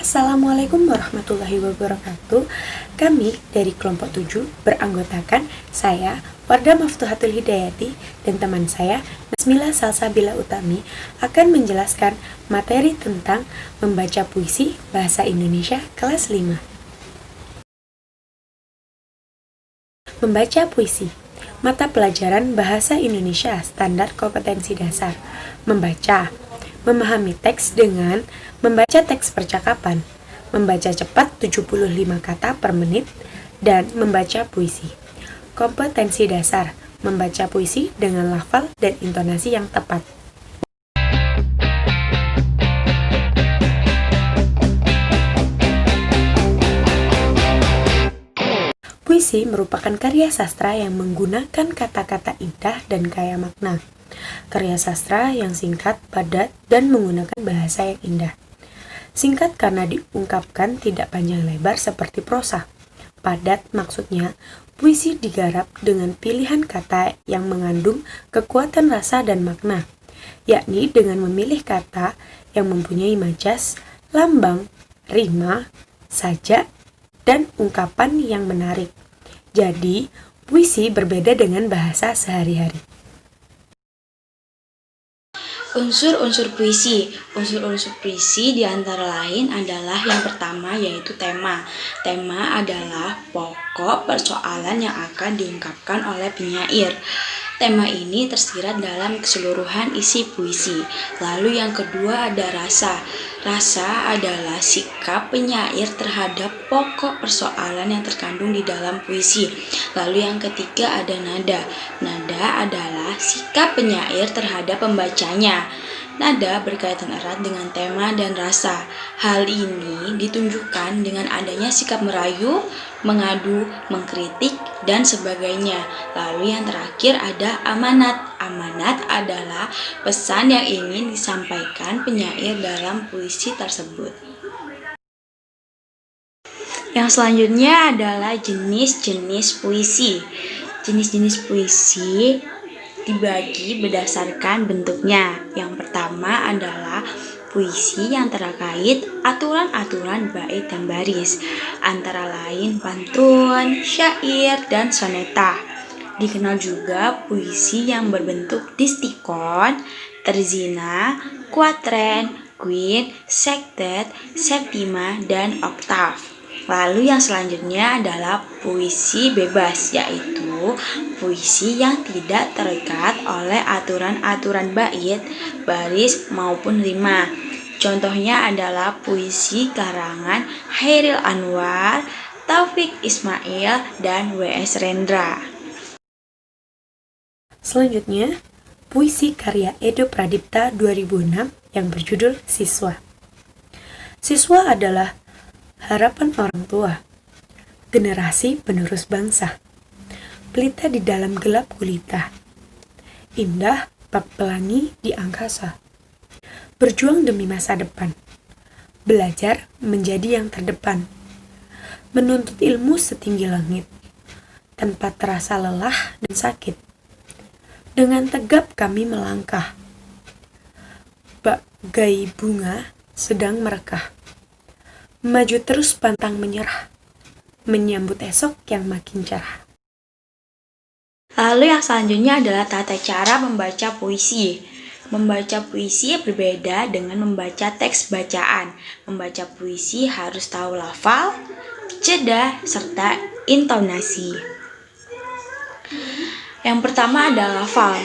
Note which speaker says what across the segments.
Speaker 1: Assalamualaikum warahmatullahi wabarakatuh. Kami dari kelompok 7 beranggotakan saya, Wardah Maftuhatul Hidayati, dan teman saya, Nasmila Salsabila Utami, akan menjelaskan materi tentang membaca puisi Bahasa Indonesia kelas 5. Membaca puisi, mata pelajaran Bahasa Indonesia standar kompetensi dasar. Membaca, memahami teks dengan membaca teks percakapan, membaca cepat 75 kata per menit, dan membaca puisi. Kompetensi dasar, membaca puisi dengan lafal dan intonasi yang tepat. Puisi merupakan karya sastra yang menggunakan kata-kata indah dan kaya makna. Karya sastra yang singkat, padat, dan menggunakan bahasa yang indah. Singkat karena diungkapkan tidak panjang lebar seperti prosa. Padat maksudnya, puisi digarap dengan pilihan kata yang mengandung kekuatan rasa dan makna, yakni dengan memilih kata yang mempunyai majas, lambang, rima, sajak, dan ungkapan yang menarik. Jadi, puisi berbeda dengan bahasa sehari-hari.
Speaker 2: Unsur-unsur puisi. Unsur-unsur puisi diantara lain adalah yang pertama yaitu tema. Tema adalah pokok persoalan yang akan diungkapkan oleh penyair. Tema ini tersirat dalam keseluruhan isi puisi. Lalu yang kedua ada rasa. Rasa adalah sikap penyair terhadap pokok persoalan yang terkandung di dalam puisi. Lalu yang ketiga ada nada. Nada adalah sikap penyair terhadap pembacanya. Nada berkaitan erat dengan tema dan rasa. Hal ini ditunjukkan dengan adanya sikap merayu, mengadu, mengkritik, dan sebagainya. Lalu yang terakhir ada amanat. Amanat adalah pesan yang ingin disampaikan penyair dalam puisi tersebut. Yang selanjutnya adalah jenis-jenis puisi. Jenis-jenis puisi dibagi berdasarkan bentuknya. Yang pertama adalah puisi yang terkait aturan-aturan bait dan baris, antara lain pantun, syair, dan soneta. Dikenal juga puisi yang berbentuk distikon, terzina, kuatren, quint, sektet, septima, dan oktav. Lalu yang selanjutnya adalah puisi bebas, yaitu puisi yang tidak terikat oleh aturan-aturan bait, baris, maupun rima. Contohnya adalah puisi karangan Hairil Anwar, Taufik Ismail, dan W.S. Rendra.
Speaker 1: Selanjutnya, puisi karya Edo Pradipta 2006 yang berjudul Siswa. Siswa adalah harapan orang tua, generasi penerus bangsa. Pelita di dalam gelap gulita, indah bak pelangi di angkasa. Berjuang demi masa depan, belajar menjadi yang terdepan. Menuntut ilmu setinggi langit, tanpa terasa lelah dan sakit. Dengan tegap kami melangkah, bagai bunga sedang merekah. Maju terus pantang menyerah, menyambut esok yang makin cerah.
Speaker 2: Lalu yang selanjutnya adalah tata cara membaca puisi. Membaca puisi berbeda dengan membaca teks bacaan. Membaca puisi harus tahu lafal, jeda, serta intonasi. Yang pertama adalah lafal.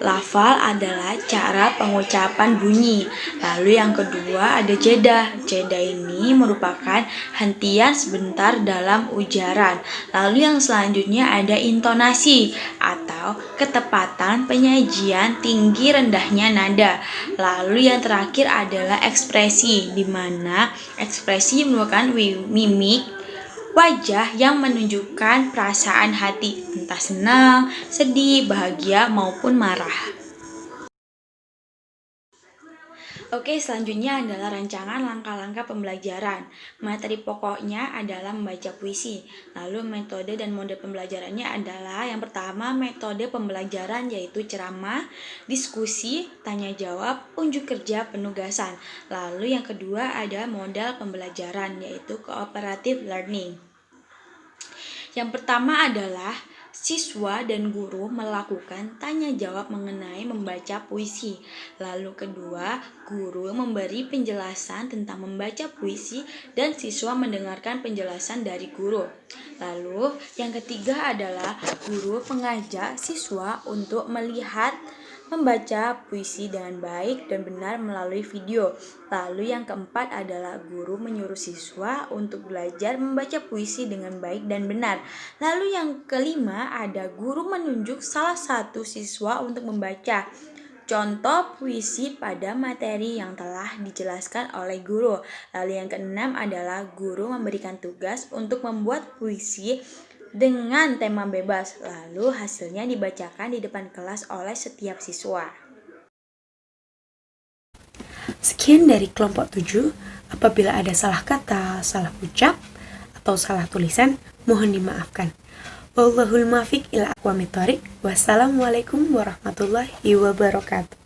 Speaker 2: Lafal adalah cara pengucapan bunyi. Lalu yang kedua ada jeda. Jeda ini merupakan hentian sebentar dalam ujaran. Lalu yang selanjutnya ada intonasi atau ketepatan penyajian tinggi rendahnya nada. Lalu yang terakhir adalah ekspresi, di mana ekspresi merupakan mimik wajah yang menunjukkan perasaan hati, entah senang, sedih, bahagia, maupun marah. Oke, selanjutnya adalah rancangan langkah-langkah pembelajaran. Materi pokoknya adalah membaca puisi. Lalu metode dan mode pembelajarannya adalah yang pertama metode pembelajaran yaitu ceramah, diskusi, tanya jawab, unjuk kerja, penugasan. Lalu yang kedua ada modal pembelajaran yaitu cooperative learning. Yang pertama adalah siswa dan guru melakukan tanya jawab mengenai membaca puisi. Lalu kedua, guru memberi penjelasan tentang membaca puisi dan siswa mendengarkan penjelasan dari guru. Lalu yang ketiga adalah guru mengajak siswa untuk melihat membaca puisi dengan baik dan benar melalui video. Lalu yang keempat adalah guru menyuruh siswa untuk belajar membaca puisi dengan baik dan benar. Lalu yang kelima ada guru menunjuk salah satu siswa untuk membaca contoh puisi pada materi yang telah dijelaskan oleh guru. Lalu yang keenam adalah guru memberikan tugas untuk membuat puisi dengan tema bebas, lalu hasilnya dibacakan di depan kelas oleh setiap siswa.
Speaker 1: Sekian dari kelompok 7. Apabila ada salah kata, salah ucap, atau salah tulisan, mohon dimaafkan. Wallahul muwaffiq ila aqwamit thoriq. Wassalamualaikum warahmatullahi wabarakatuh.